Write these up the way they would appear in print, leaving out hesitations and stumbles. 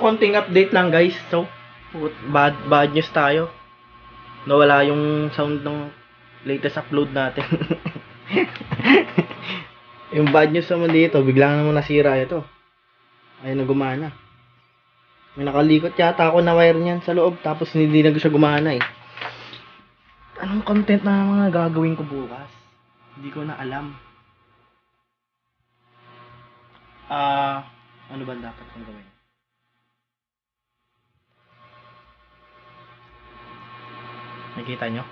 konting update lang guys. So, bad news tayo. Nawala yung sound ng latest upload natin. Yung bad news naman dito, biglang naman nasira ito. Ayun na gumana. May nakalikot yata ako na wire niyan sa loob, tapos hindi na siya gumana eh. Anong content na mga gagawin ko bukas? Hindi ko na alam. Ano ba dapat kong gawin? Nakita nyo?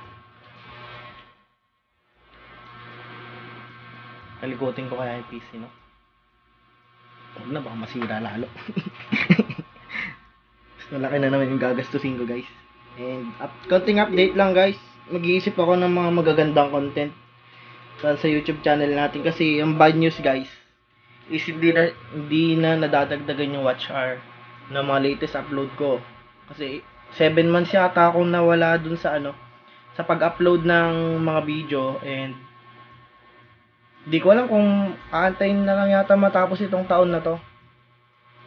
Kalikutin ko kaya yung PC, no? Huwag na, baka masira lalo. Malaki na naman yung gagastusin ko, guys. And konting update lang, guys. Mag-iisip ako ng mga magagandang content sa YouTube channel natin. Kasi yung bad news, guys, is hindi na nadadagdagan yung watch hour ng mga latest upload ko. Kasi 7 months yata akong nawala dun sa sa pag-upload ng mga video, and di ko alam kung aantayin na lang yata matapos itong taon na to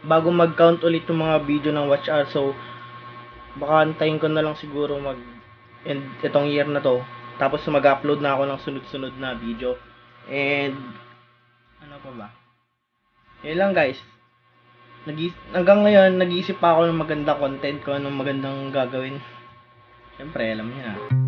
bago mag-count ulit yung mga video ng watch hour. So baka antayin ko na lang siguro end itong year na to, tapos mag-upload na ako ng sunod-sunod na video. And ano pa ba, yun lang guys. Hanggang ngayon nag-iisip pa ako ng magandang content, kung anong magandang gagawin. Siyempre alam niyo na.